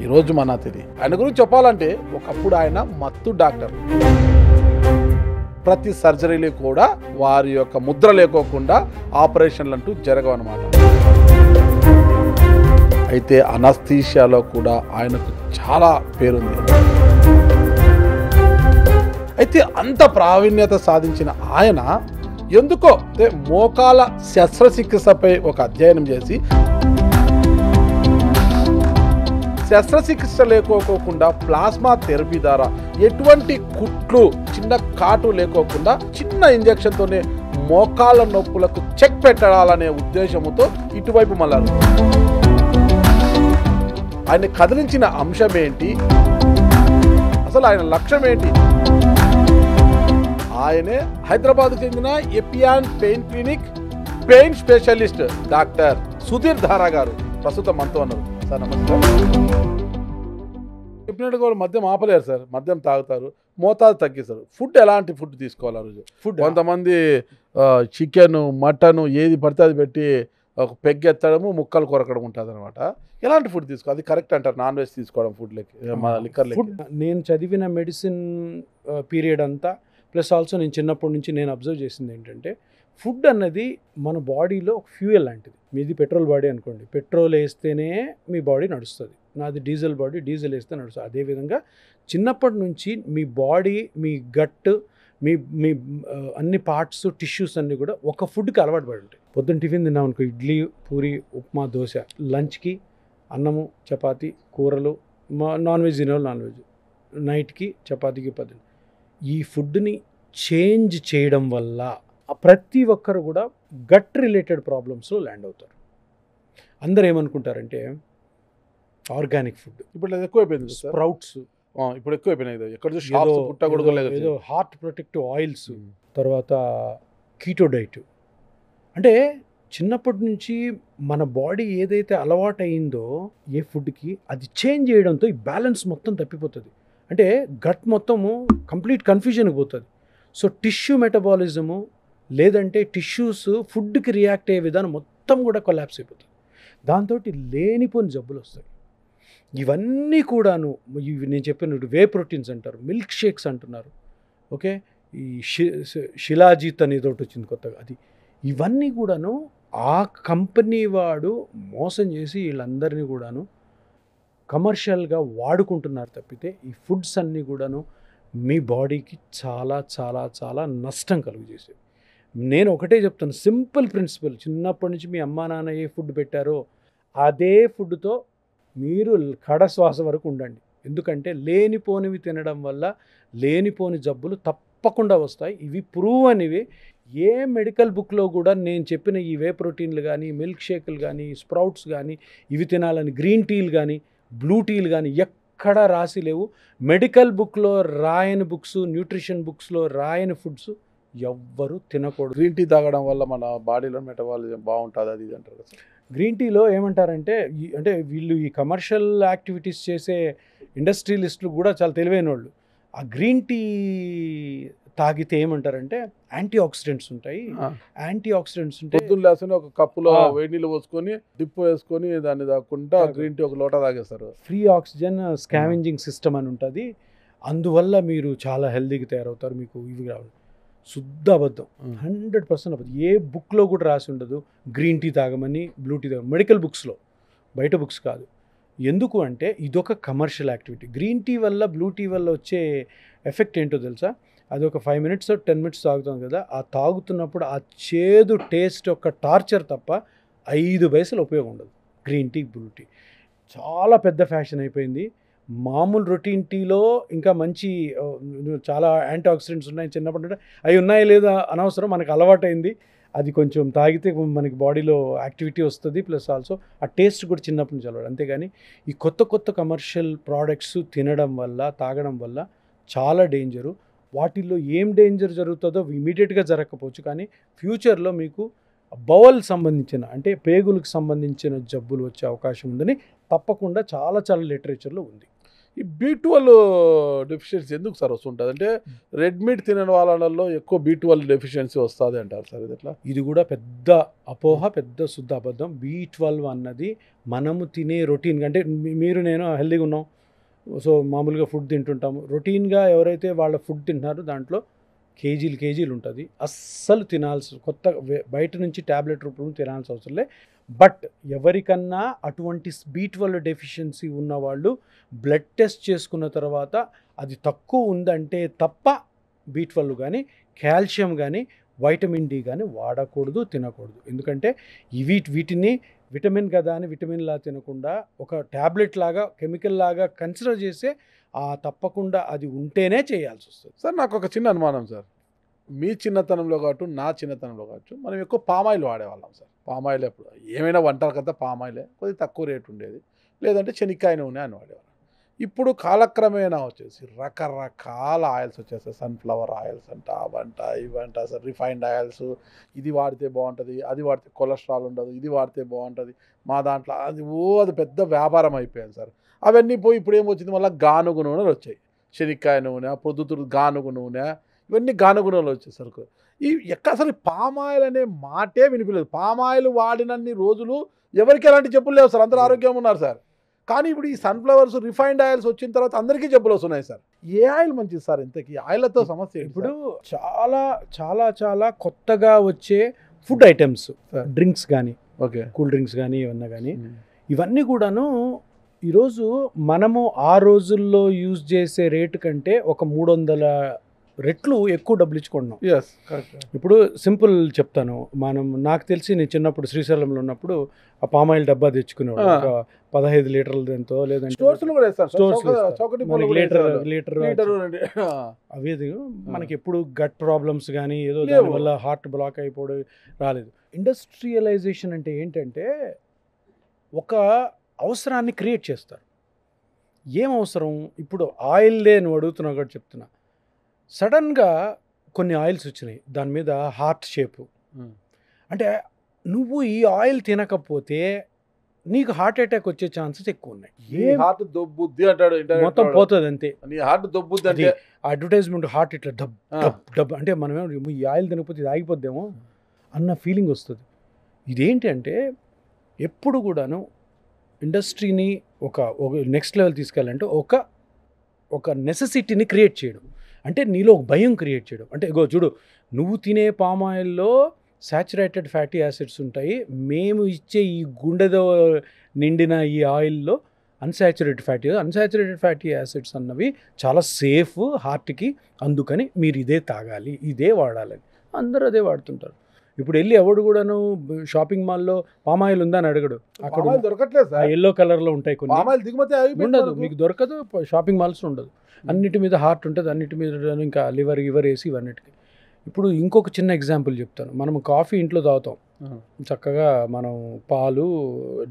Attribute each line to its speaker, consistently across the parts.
Speaker 1: ఈరోజు మన అతిథి. ఆయన గురించి చెప్పాలంటే ఒకప్పుడు ఆయన మత్తు డాక్టర్. ప్రతి సర్జరీలు కూడా వారి యొక్క ముద్ర లేకోకుండా ఆపరేషన్లు అంటూ జరగవన్నమాట. అయితే అనస్థీషియాలో కూడా ఆయనకు చాలా పేరుంది. అయితే అంత ప్రావీణ్యత సాధించిన ఆయన ఎందుకో మోకాల శస్త్రచికిత్సపై ఒక అధ్యయనం చేసి శస్త్రచికిత్స లేకోకుండా ప్లాస్మా థెరపీ ద్వారా ఎటువంటి కుట్లు చిన్న కాటు లేకోకుండా చిన్న ఇంజెక్షన్తోనే మోకాళ్ళ నొప్పులకు చెక్ పెట్టాలనే ఉద్దేశంతో ఇటువైపు మళ్ళారు. ఆయన కదిలించిన అంశం ఏంటి, అసలు ఆయన లక్ష్యం ఏంటి? ఆయనే హైదరాబాద్ చెందిన Epione pain clinic pain specialist doctor Sudheer Dhara garu ప్రస్తుతం మనతో ఉన్నారు. సార్ నమస్కారం. చెప్పినట్టు కూడా మద్యం ఆపలేరు సార్, మద్యం తాగుతారు, మోతాదు తగ్గిస్తారు. ఫుడ్ ఎలాంటి ఫుడ్ తీసుకోవాలి? రోజు ఫుడ్ కొంతమంది చికెన్ మటన్ ఏది పడితే అది పెట్టి ఒక పెగ్గెత్తడము ముక్కలు కొరకడం ఉంటుంది అనమాట. ఎలాంటి ఫుడ్ తీసుకోవాలి? అది కరెక్ట్ అంటారు నాన్ వెజ్ తీసుకోవడం ఫుడ్ లిక్కర్
Speaker 2: ఫుడ్? నేను చదివిన మెడిసిన్ పీరియడ్ అంతా ప్లస్ ఆల్సో నేను చిన్నప్పటి నుంచి నేను అబ్జర్వ్ చేసింది ఏంటంటే ఫుడ్ అన్నది మన బాడీలో ఒక ఫ్యూయల్ లాంటిది. మీది పెట్రోల్ బాడీ అనుకోండి, పెట్రోల్ వేస్తేనే మీ బాడీ నడుస్తుంది. నాది డీజిల్ బాడీ, డీజిల్ వేస్తే నడుస్తుంది. అదేవిధంగా చిన్నప్పటి నుంచి మీ బాడీ, మీ గట్, మీ మీ అన్ని పార్ట్స్, టిష్యూస్ అన్నీ కూడా ఒక ఫుడ్కి అలవాటు పడి ఉంటాయి. పొద్దున్న టిఫిన్ తిన్నాం అనుకో, ఇడ్లీ, పూరి, ఉప్మా, దోశ. లంచ్కి అన్నము, చపాతీ, కూరలు, నాన్ వెజ్ తినేవాళ్ళు నాన్ వెజ్, నైట్కి చపాతీకి పద్ధతి. ఈ ఫుడ్ని చేంజ్ చేయడం వల్ల ప్రతి ఒక్కరు కూడా గట్ రిలేటెడ్ ప్రాబ్లమ్స్లో ల్యాండ్ అవుతారు. అందరూ ఏమనుకుంటారంటే ఆర్గానిక్ ఫుడ్
Speaker 1: ఇప్పుడు ఎక్కువైపోయింది,
Speaker 2: స్ప్రౌట్స్
Speaker 1: ఇప్పుడు ఎక్కువైపోయినాయి, ఎక్కడ
Speaker 2: ఏదో హార్ట్ ప్రొటెక్టివ్ ఆయిల్స్, తర్వాత కీటో డైట్. అంటే చిన్నప్పటి నుంచి మన బాడీ ఏదైతే అలవాటు అయిందో ఏ ఫుడ్కి అది చేంజ్ చేయడంతో ఈ బ్యాలెన్స్ మొత్తం తప్పిపోతుంది. అంటే గట్ మొత్తము కంప్లీట్ కన్ఫ్యూజన్కి పోతుంది. సో టిష్యూ మెటబాలిజము లేదంటే టిష్యూస్ ఫుడ్కి రియాక్ట్ అయ్యే విధానం మొత్తం కూడా కొలాప్స్ అయిపోతుంది. దాంతో లేనిపోని జబ్బులు వస్తాయి. ఇవన్నీ కూడాను ఇవి నేను చెప్పినట్టు వే ప్రోటీన్స్ అంటారు, మిల్క్ షేక్స్ అంటున్నారు, ఓకే, ఈ శిలాజీత్ అనేది ఒకటి వచ్చింది కొత్తగా, అది. ఇవన్నీ కూడాను ఆ కంపెనీ వాడు మోసం చేసి వీళ్ళందరినీ కూడాను కమర్షియల్గా వాడుకుంటున్నారు తప్పితే ఈ ఫుడ్స్ అన్నీ కూడాను మీ బాడీకి చాలా చాలా చాలా నష్టం కలుగజేసేవి. నేను ఒకటే చెప్తాను, సింపుల్ ప్రిన్సిపల్. చిన్నప్పటి నుంచి మీ అమ్మా నాన్న ఏ ఫుడ్ పెట్టారో అదే ఫుడ్తో మీరు కడశ్వాస వరకు ఉండండి. ఎందుకంటే లేనిపోనివి తినడం వల్ల లేనిపోని జబ్బులు తప్పకుండా వస్తాయి. ఇవి ప్రూవ్ అనివి. ఏ మెడికల్ బుక్లో కూడా నేను చెప్పిన ఈ వే ప్రోటీన్లు కానీ, మిల్క్ షేకులు కానీ, స్ప్రౌట్స్ కానీ, ఇవి తినాలని, గ్రీన్ టీలు కానీ, బ్లూ టీలు కానీ ఎక్కడా రాసి లేవు. మెడికల్ బుక్లో రాయని బుక్స్, న్యూట్రిషన్ బుక్స్లో రాయని ఫుడ్స్ ఎవ్వరూ తినకూడదు.
Speaker 1: గ్రీన్ టీ తాగడం వల్ల మన బాడీలో మెటబాలిజం బాగుంటుంది అది అంటారు కదా.
Speaker 2: గ్రీన్ టీలో ఏమంటారంటే అంటే వీళ్ళు ఈ కమర్షియల్ యాక్టివిటీస్ చేసే ఇండస్ట్రియలిస్టులు కూడా చాలా తెలివైన వాళ్ళు. ఆ గ్రీన్ టీ తాగితే ఏమంటారంటే యాంటీ ఆక్సిడెంట్స్ ఉంటాయి. యాంటీ ఆక్సిడెంట్స్ ఉంటాయి.
Speaker 1: పొద్దున్న ఒక కప్పులో వేడి నీళ్ళు పోసుకొని డిప్ వేసుకొని దాన్ని తాకుండా గ్రీన్ టీ ఒక లోట తాగేస్తారు.
Speaker 2: ఫ్రీ ఆక్సిజన్ స్కావెంజింగ్ సిస్టమ్ అని ఉంటుంది. అందువల్ల మీరు చాలా హెల్దీగా తయారవుతారు. మీకు ఇవి రావాలి. శుద్ధ అబద్ధం, 100% అబద్ధం. ఏ బుక్లో కూడా రాసి ఉండదు గ్రీన్ టీ తాగమని, బ్లూ టీ తాగమని. మెడికల్ బుక్స్లో, బయట బుక్స్ కాదు. ఎందుకు అంటే ఇదొక కమర్షియల్ యాక్టివిటీ. గ్రీన్ టీ వల్ల, బ్లూ టీ వల్ల వచ్చే ఎఫెక్ట్ ఏంటో తెలుసా? అది ఒక 5 minutes 10 minutes తాగుతాం కదా, ఆ తాగుతున్నప్పుడు ఆ చేదు టేస్ట్ యొక్క టార్చర్ తప్ప 5 పైసలు ఉపయోగం ఉండదు. గ్రీన్ టీ, బ్లూ టీ చాలా పెద్ద ఫ్యాషన్ అయిపోయింది. మామూలు రొటీన్ టీలో ఇంకా మంచి చాలా యాంటీ ఆక్సిడెంట్స్ ఉన్నాయి. చిన్నప్పటి నుండి అవి ఉన్నాయో లేదా అనవసరం, మనకు అలవాటైంది. అది కొంచెం తాగితే మనకి బాడీలో యాక్టివిటీ వస్తుంది, ప్లస్ ఆల్సో ఆ టేస్ట్ కూడా చిన్నప్పటి నుంచి అలవాటు. అంతేగాని ఈ కొత్త కమర్షియల్ ప్రోడక్ట్స్ తినడం వల్ల, తాగడం వల్ల చాలా డేంజరు. వాటిల్లో ఏం డేంజర్ జరుగుతుందో ఇమీడియట్గా జరగకపోవచ్చు, కానీ ఫ్యూచర్లో మీకు బౌల్ సంబంధించిన అంటే పేగులకు సంబంధించిన జబ్బులు వచ్చే అవకాశం ఉందని తప్పకుండా చాలా లిటరేచర్లో ఉంది.
Speaker 1: ఈ B12 డెఫిషియన్సీ ఎందుకు సార్ వస్తుంటుంది? అంటే రెడ్ మీట్ తినని వాళ్ళలో ఎక్కువ B12 డెఫిషియన్సీ వస్తుంది అంటారు సార్, ఇది ఎట్లా?
Speaker 2: ఇది కూడా పెద్ద అపోహ, పెద్ద శుద్ధ అబద్ధం. B12 అన్నది మనము తినే రొటీన్ అంటే మీరు నేను హెల్దీగా ఉన్నాం, సో మామూలుగా ఫుడ్ తింటుంటాము. రొటీన్గా ఎవరైతే వాళ్ళ ఫుడ్ తింటున్నారో దాంట్లో కేజీలు ఉంటుంది. అస్సలు కొత్త బయట నుంచి ట్యాబ్లెట్ రూపంలో తినాల్సిన అవసరం లే. బట్ ఎవరికన్నా అటువంటి B12 డెఫిషియన్సీ ఉన్నవాళ్ళు బ్లడ్ టెస్ట్ చేసుకున్న తర్వాత అది తక్కువ ఉందంటే తప్ప B12 కానీ కాల్షియం కానీ వైటమిన్ డి కానీ వాడకూడదు, తినకూడదు. ఎందుకంటే వీటిని విటమిన్ కదా అని విటమిన్లా తినకుండా ఒక ట్యాబ్లెట్ లాగా, కెమికల్ లాగా కన్సిడర్ చేస్తే తప్పకుండా అది ఉంటేనే చేయాల్సి వస్తుంది.
Speaker 1: సార్ నాకు ఒక చిన్న అనుమానం సార్, మీ చిన్నతనంలో కావచ్చు నా చిన్నతనంలో కావచ్చు మనం ఎక్కువ పామాయిల్ వాడేవాళ్ళం సార్. పామాయిల్ ఎప్పుడు ఏమైనా వంటలకంతా పామాయిలే, కొద్దిగా తక్కువ రేటు ఉండేది, లేదంటే శనక్కాయ నూనె అని వాడేవాళ్ళం. ఇప్పుడు కాలక్రమేణా వచ్చేసి రకరకాల ఆయిల్స్ వచ్చేస్తాయి, సన్ఫ్లవర్ ఆయిల్స్ అంట, అవంట ఇవంట సార్, రిఫైన్డ్ ఆయిల్స్, ఇది వాడితే బాగుంటుంది, అది వాడితే కొలెస్ట్రాల్ ఉండదు, ఇది వాడితే బాగుంటుంది మా దాంట్లో, అది పెద్ద వ్యాపారం అయిపోయింది సార్. అవన్నీ పోయి ఇప్పుడు ఏమొచ్చింది, మళ్ళీ గానుగు నూనెలు వచ్చాయి, శనక్కాయ నూనె, పొద్దుతురు గానుగు నూనె, ఇవన్నీ గానుగు నూనెలు వచ్చేసరికి అసలు పామాయిల్ అనే మాటే వినిపించలేదు. పామాయిల్ వాడినన్ని రోజులు ఎవరికి ఎలాంటి జబ్బులు లేవు సార్, అందరూ ఆరోగ్యంగా ఉన్నారు సార్. కానీ ఇప్పుడు ఈ సన్ఫ్లవర్స్, రిఫైన్డ్ ఆయిల్స్ వచ్చిన తర్వాత అందరికీ జబ్బులు వస్తున్నాయి సార్. ఏ ఆయిల్ మంచిది సార్? ఇంతకీ ఆయిల్తో సమస్య
Speaker 2: ఇప్పుడు చాలా చాలా చాలా కొత్తగా వచ్చే ఫుడ్ ఐటమ్స్, డ్రింక్స్ కానీ, ఓకే, కూల్ డ్రింక్స్ కానీ ఏమన్నా కానీ, ఇవన్నీ కూడాను ఈరోజు మనము ఆ రోజుల్లో యూజ్ చేసే రేటు కంటే ఒక 300 రెట్లు ఎక్కువ డబ్బులు ఇచ్చుకుంటున్నాం. ఇప్పుడు సింపుల్ చెప్తాను, నాకు తెలిసి నేను చిన్నప్పుడు శ్రీశైలంలో ఉన్నప్పుడు ఆ పామాయిల్ డబ్బా తెచ్చుకునేవాడు, ఒక 15 లీటర్లు ఎంతో, లేదంటే లీటర్ అవి. మనకి ఎప్పుడు గట్ ప్రాబ్లమ్స్ కానీ ఏదో దానివల్ల హార్ట్ బ్లాక్ అయిపోవడం రాలేదు. ఇండస్ట్రియలైజేషన్ అంటే ఏంటంటే ఒక అవసరాన్ని క్రియేట్ చేస్తారు. ఏం అవసరం? ఇప్పుడు ఆయిల్దే నువ్వు అడుగుతున్నావు కూడా చెప్తున్నా. సడన్గా కొన్ని ఆయిల్స్ వచ్చినాయి, దాని మీద హార్ట్ షేపు, అంటే నువ్వు ఈ ఆయిల్ తినకపోతే నీకు హార్ట్ అటాక్ వచ్చే ఛాన్సెస్ ఎక్కువ ఉన్నాయి.
Speaker 1: హార్ట్ దొబ్బుద్ది అంటాడు,
Speaker 2: మొత్తం పోతుంది అంతే.
Speaker 1: హార్ట్ దొబ్బుద్ది అంటే
Speaker 2: అడ్వర్టైజ్మెంట్, హార్ట్ ఇట్లా డబ్ అంటే మనమేమో ఈ ఆయిల్ తినకపోతే ఇది ఆగిపోద్దేమో అన్న ఫీలింగ్ వస్తుంది. ఇదేంటి అంటే ఎప్పుడు కూడాను ఇండస్ట్రీని ఒక నెక్స్ట్ లెవెల్ తీసుకెళ్ళాలంటే ఒక నెసెసిటీని క్రియేట్ చేయడం, అంటే నీలో ఒక భయం క్రియేట్ చేయడం. అంటే ఇగో చూడు, నువ్వు తినే పామ్ ఆయిల్లో సాచురేటెడ్ ఫ్యాటీ యాసిడ్స్ ఉంటాయి, మేము ఇచ్చే ఈ గుండెతో నిండిన ఈ ఆయిల్లో అన్సాచురేటెడ్ ఫ్యాటీ యాసిడ్స్ అన్నవి చాలా సేఫ్ హార్ట్కి, అందుకని మీరు ఇదే తాగాలి, ఇదే వాడాలని అందరూ అదే వాడుతుంటారు. ఇప్పుడు వెళ్ళి ఎవడు కూడాను షాపింగ్ మాల్లో పామాయిల్ ఉందా అని అడగడు. అక్కడ
Speaker 1: దొరకట్లేదు,
Speaker 2: ఎల్లో కలర్లో ఉంటాయి కొన్ని, ఉండదు, మీకు దొరకదు, షాపింగ్ మాల్స్ ఉండదు. అన్నిటి మీద హార్ట్ ఉంటుంది, అన్నిటి మీద ఇంకా లివర్ వేసి ఇవన్నిటికి. ఇప్పుడు ఇంకొక చిన్న ఎగ్జాంపుల్ చెప్తాను. మనం కాఫీ ఇంట్లో తాగుతాం చక్కగా, మనం పాలు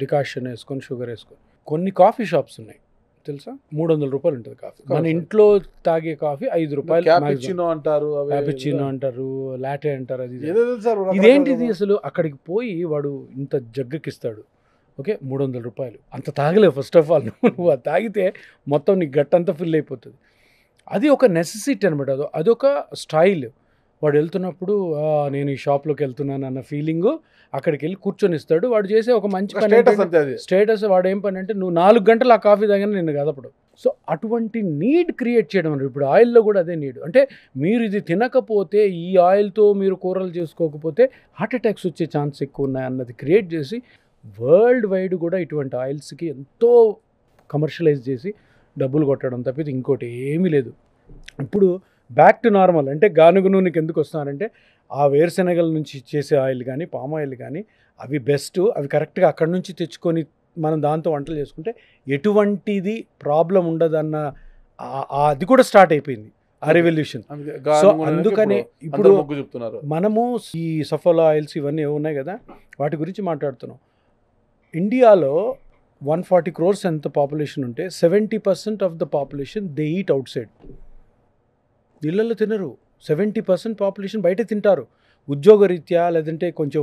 Speaker 2: డికాషన్ వేసుకొని షుగర్ వేసుకొని. కొన్ని కాఫీ షాప్స్ ఉన్నాయి తెలుసా, 300 రూపాయలు ఉంటుంది కాఫీ. మన ఇంట్లో తాగే కాఫీ 5 రూపాయలు
Speaker 1: అంటారు,
Speaker 2: లాటే అంటారు. అది ఇదేంటిది అసలు? అక్కడికి పోయి వాడు ఇంత జగ్గకిస్తాడు, ఓకే, 300 రూపాయలు. అంత తాగలేవు ఫస్ట్ ఆఫ్ ఆల్. నువ్వు అది తాగితే మొత్తం నీ గట్టంతా ఫిల్ అయిపోతుంది. అది ఒక నెసెసిటీ అనమాట, అదొక స్టైల్. వాడు వెళ్తున్నప్పుడు నేను ఈ షాప్లోకి వెళ్తున్నాను అన్న ఫీలింగు, అక్కడికి వెళ్ళి కూర్చొని ఇస్తాడు. వాడు చేసే ఒక మంచి స్టేటస్. వాడు ఏం పని అంటే, నువ్వు 4 గంటలు ఆ కాఫీ తాగినా నిన్ను కదపడు. సో అటువంటి నీడ్ క్రియేట్ చేయడం అన్నమాట. ఇప్పుడు ఆయిల్లో కూడా అదే నీడ్. అంటే మీరు ఇది తినకపోతే, ఈ ఆయిల్తో మీరు కూరలు చేసుకోకపోతే హార్ట్ అటాక్స్ వచ్చే ఛాన్స్ ఎక్కువ ఉన్నాయి అన్నది క్రియేట్ చేసి వరల్డ్ వైడ్ కూడా ఇటువంటి ఆయిల్స్కి ఎంతో కమర్షియలైజ్ చేసి డబ్బులు కొట్టడం తప్పితే ఇంకోటి ఏమీ లేదు. ఇప్పుడు బ్యాక్ టు నార్మల్ అంటే గానుగ నూనెకి ఎందుకు వస్తున్నారంటే, ఆ వేరుశెనగల నుంచి చేసే ఆయిల్ కానీ పామ్ ఆయిల్ కానీ అవి బెస్ట్, అవి కరెక్ట్గా అక్కడి నుంచి తెచ్చుకొని మనం దాంతో వంటలు చేసుకుంటే ఎటువంటిది ప్రాబ్లం ఉండదన్న అది కూడా స్టార్ట్ అయిపోయింది ఆ రెవల్యూషన్. సో అందుకనే ఇప్పుడు మనము ఈ సఫోలా ఆయిల్స్ ఇవన్నీ ఉన్నాయి కదా, వాటి గురించి మాట్లాడుతున్నాం. ఇండియాలో 140 crores ఎంత పాపులేషన్ ఉంటే 70% of the population they eat out side. ఇళ్ళల్లో తినరు. 70% పాపులేషన్ బయట తింటారు, ఉద్యోగరీత్యా, లేదంటే కొంచెం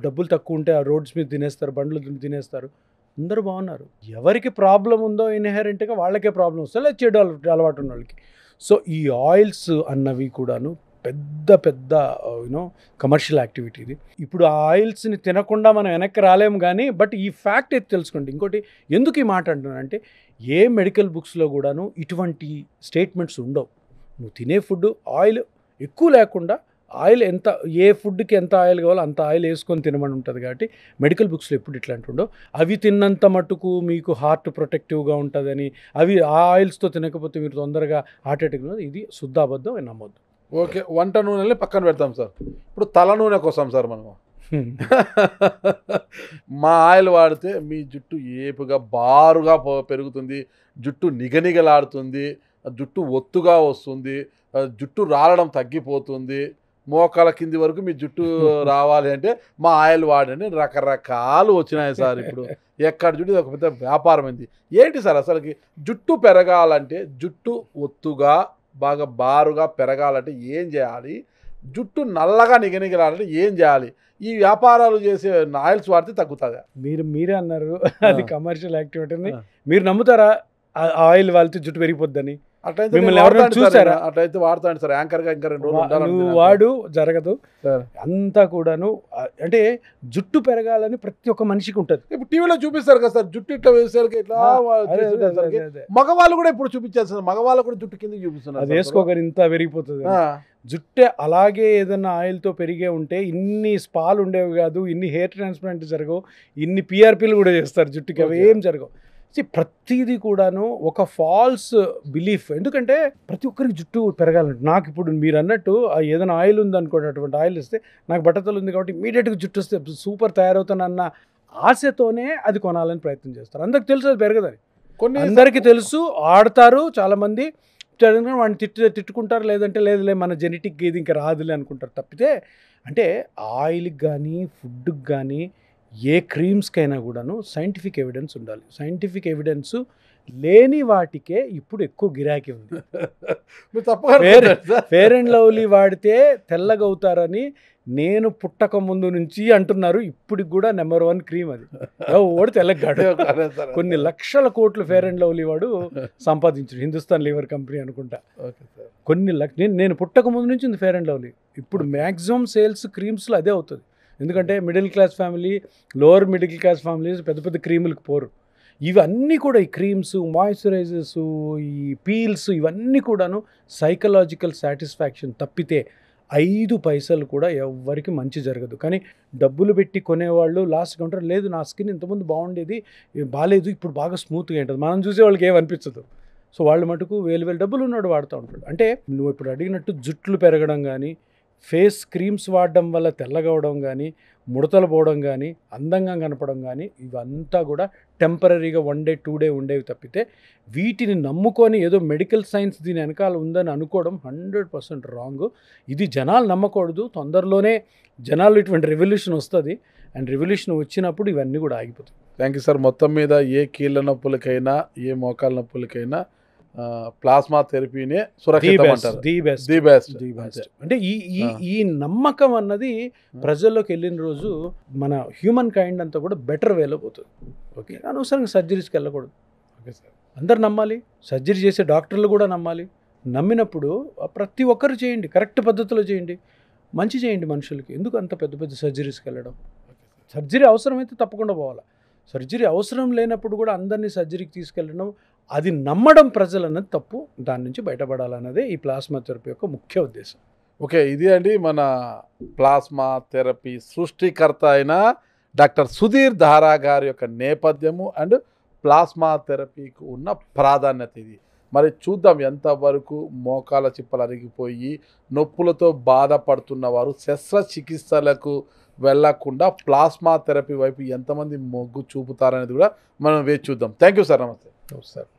Speaker 2: డబ్బులు తక్కువ ఉంటే ఆ రోడ్స్ మీద తినేస్తారు, బండ్లు తినేస్తారు. అందరూ బాగున్నారు. ఎవరికి ప్రాబ్లం ఉందో ఇన్హెరెంట్గా వాళ్ళకే ప్రాబ్లం వస్తుంది, లేదా చెడు అలవాటు ఉన్న వాళ్ళకి. సో ఈ ఆయిల్స్ అన్నవి కూడాను పెద్ద పెద్ద యూనో కమర్షియల్ యాక్టివిటీ ఇది. ఇప్పుడు ఆ ఆయిల్స్ని తినకుండా మనం వెనక్కి రాలేము, కానీ బట్ ఈ ఫ్యాక్ట్ అయితే తెలుసుకోండి. ఇంకోటి ఎందుకు ఈ మాట అంటున్నానంటే, ఏ మెడికల్ బుక్స్లో కూడాను ఇటువంటి స్టేట్మెంట్స్ ఉండవు. నువ్వు తినే ఫుడ్ ఆయిల్ ఎక్కువ లేకుండా, ఆయిల్ ఎంత, ఏ ఫుడ్కి ఎంత ఆయిల్ కావాలో అంత ఆయిల్ వేసుకొని తినమని ఉంటుంది. కాబట్టి మెడికల్ బుక్స్లో ఎప్పుడు ఇట్లాంటి ఉండవు. అవి తిన్నంత మటుకు మీకు హార్ట్ ప్రొటెక్టివ్గా ఉంటుందని, అవి ఆ ఆయిల్స్తో తినకపోతే మీరు తొందరగా హార్ట్ అటాక్, ఇది శుద్ధ అబద్ధం, నమ్మొద్దు.
Speaker 1: ఓకే, వంట నూనెని పక్కన పెడతాం సార్. ఇప్పుడు తల నూనె కోసం సార్ మనము మా ఆయిల్ వాడితే మీ జుట్టు ఏపుగా బారుగా పెరుగుతుంది, జుట్టు నిగనిగలాడుతుంది, జుట్టు ఒత్తుగా వస్తుంది, జుట్టు రాలడం తగ్గిపోతుంది, మోకాల కింది వరకు మీ జుట్టు రావాలి అంటే మా ఆయిల్ వాడండి. రకరకాలు వచ్చినాయి సార్. ఇప్పుడు ఎక్కడ జుట్టు ఒక పెద్ద వ్యాపారం అయింది. ఏంటి సార్ అసలుకి జుట్టు పెరగాలంటే, జుట్టు ఒత్తుగా బాగా బారుగా పెరగాలంటే ఏం చేయాలి? జుట్టు నల్లగా నిగనిగలాలంటే ఏం చేయాలి? ఈ వ్యాపారాలు చేసే ఆయిల్స్ వాడితే తగ్గుతుందా?
Speaker 2: మీరే అన్నారు అది కమర్షియల్ యాక్టివిటీని. మీరు నమ్ముతారా ఆయిల్ వాడితే జుట్టు పెరిగిపోద్దని?
Speaker 1: అట్లయితే చూసారా? అట్లయితే వాడతాను సార్, యాంకర్గా ఇంకా 2 రోజులు
Speaker 2: నువ్వు వాడు, జరగదు అంతా కూడాను. అంటే జుట్టు పెరగాలని ప్రతి ఒక్క మనిషికి ఉంటుంది.
Speaker 1: ఇప్పుడు టీవీలో చూపిస్తారు కదా సార్, జుట్టు ఇట్లా వేసేసరికి ఇట్లా. మగవాళ్ళు కూడా ఇప్పుడు చూపించారు, మగవాళ్ళు కూడా జుట్టు కింద చూపిస్తున్నారు.
Speaker 2: అది వేసుకోగానే ఇంత పెరిగిపోతుంది. జుట్టే అలాగే ఏదన్నా ఆయిల్తో పెరిగే ఉంటే ఇన్ని స్పాలు ఉండేవి కాదు, ఇన్ని హెయిర్ ట్రాన్స్ప్లాంట్ జరగవు, ఇన్ని పిఆర్పీలు కూడా చేస్తారు జుట్టుకి, అవి ఏం జరగవు. ప్రతిదీ కూడాను ఒక ఫాల్స్ బిలీఫ్. ఎందుకంటే ప్రతి ఒక్కరికి జుట్టు పెరగాలంటే, నాకు ఇప్పుడు మీరు అన్నట్టు ఏదైనా ఆయిల్ ఉందనుకోండి, అటువంటి ఆయిల్ ఇస్తే నాకు బట్టతలు ఉంది కాబట్టి ఇమీడియట్గా జుట్టు వస్తే సూపర్ తయారవుతానన్న ఆశతోనే అది కొనాలని ప్రయత్నం చేస్తారు. అందరికి తెలుసు అది పెరగదని, అందరికీ తెలుసు, ఆడతారు చాలామంది, వాడిని తిట్టుకుంటారు, లేదంటే లేదులే మన జెనెటిక్ ఇది ఇంకా రాదులే అనుకుంటారు. తప్పితే అంటే ఆయిల్కి కానీ ఫుడ్కి కానీ ఏ క్రీమ్స్కైనా కూడాను సైంటిఫిక్ ఎవిడెన్స్ ఉండాలి. సైంటిఫిక్ ఎవిడెన్స్ లేని వాటికే ఇప్పుడు ఎక్కువ గిరాకీ ఉంది. ఫేర్ అండ్ లవ్లీ వాడితే తెల్లగా అవుతారని నేను పుట్టక ముందు నుంచి అంటున్నారు. ఇప్పటికి కూడా నెంబర్ 1 క్రీమ్ అది. ఓడి తెల్లగాడు. కొన్ని లక్షల కోట్లు ఫేర్ అండ్ లవ్లీ వాడు సంపాదించాడు, హిందుస్థాన్ లీవర్ కంపెనీ అనుకుంటా. కొన్ని నేను పుట్టక ముందు నుంచి ఉంది ఫేర్ అండ్ లవ్లీ. ఇప్పుడు మ్యాక్సిమం సేల్స్ క్రీమ్స్లో అదే అవుతుంది. ఎందుకంటే middle class family, lower middle class families పెద్ద పెద్ద క్రీములకు పోరు. ఇవన్నీ కూడా ఈ క్రీమ్స్, మాయిశ్చరైజర్స్, ఈ పీల్స్, ఇవన్నీ కూడాను సైకలాజికల్ సాటిస్ఫాక్షన్ తప్పితే 5 పైసలు కూడా ఎవరికి మంచి జరగదు. కానీ డబ్బులు పెట్టి కొనేవాళ్ళు లాస్ట్గా ఉంటారు, లేదు నా స్కిన్ ఇంతకుముందు బాగుండేది, బాగాలేదు, ఇప్పుడు బాగా స్మూత్గా ఉంటుంది. మనం చూసే వాళ్ళకి ఏమనిపించదు. సో వాళ్ళు మటుకు వేలు డబ్బులు ఉన్నాడు వాడుతూ ఉంటాడు. అంటే నువ్వు ఇప్పుడు అడిగినట్టు జుట్లు పెరగడం కానీ, ఫేస్ క్రీమ్స్ వాడడం వల్ల తెల్లగవడం కానీ, ముడతలు పోవడం కానీ, అందంగా కనపడం కానీ, ఇవంతా కూడా టెంపరీగా 1 డే 2 డే ఉండేవి తప్పితే, వీటిని నమ్ముకొని ఏదో మెడికల్ సైన్స్ దీని వెనకాల ఉందని అనుకోవడం 100% రాంగ్. ఇది జనాలు నమ్మకూడదు. తొందరలోనే జనాలు ఇటువంటి రెవల్యూషన్ వస్తుంది, అండ్ రెవల్యూషన్ వచ్చినప్పుడు ఇవన్నీ కూడా ఆగిపోతాయి.
Speaker 1: Thank you sir. మొత్తం మీద ఏ కీళ్ళ నొప్పులకైనా, ఏ మోకాల నొప్పులకైనా ప్లాస్మా థెరపీనే సురక్షితం అంటారు.
Speaker 2: The best. అంటే ఈ నమ్మకం అన్నది ప్రజల్లోకి వెళ్ళిన రోజు మన హ్యూమన్ కైండ్ అంతా కూడా బెటర్ వేలో పోతుంది. ఓకే, అనవసరంగా సర్జరీస్కి వెళ్ళకూడదు. ఓకే సార్, అందరు నమ్మాలి, సర్జరీ చేసే డాక్టర్లు కూడా నమ్మాలి. నమ్మినప్పుడు ప్రతి ఒక్కరు చేయండి, కరెక్ట్ పద్ధతిలో చేయండి, మంచి చేయండి మనుషులకి. ఎందుకు అంత పెద్ద పెద్ద సర్జరీస్కి వెళ్ళడం? సర్జరీ అవసరమైతే తప్పకుండా పోవాలి. సర్జరీ అవసరం లేనప్పుడు కూడా అందరినీ సర్జరీకి తీసుకెళ్ళడం, అది నమ్మడం ప్రజలు అన్నది తప్పు. దాని నుంచి బయటపడాలన్నదే ఈ ప్లాస్మా థెరపీ యొక్క ముఖ్య ఉద్దేశం.
Speaker 1: ఓకే, ఇది అండి మన ప్లాస్మా థెరపీ సృష్టికర్త అయిన డాక్టర్ సుధీర్ దారా గారి యొక్క నేపథ్యము అండ్ ప్లాస్మా థెరపీకి ఉన్న ప్రాధాన్యత ఇది. మరి చూద్దాం ఎంతవరకు మోకాల చిప్పలు అరిగిపోయి నొప్పులతో బాధపడుతున్న వారు శస్త్రచికిత్సలకు వెళ్లకుండా ప్లాస్మా థెరపీ వైపు ఎంతమంది మొగ్గు చూపుతారనేది కూడా మనం వేచి చూద్దాం. Thank you sir. నమస్తే.
Speaker 2: సార్.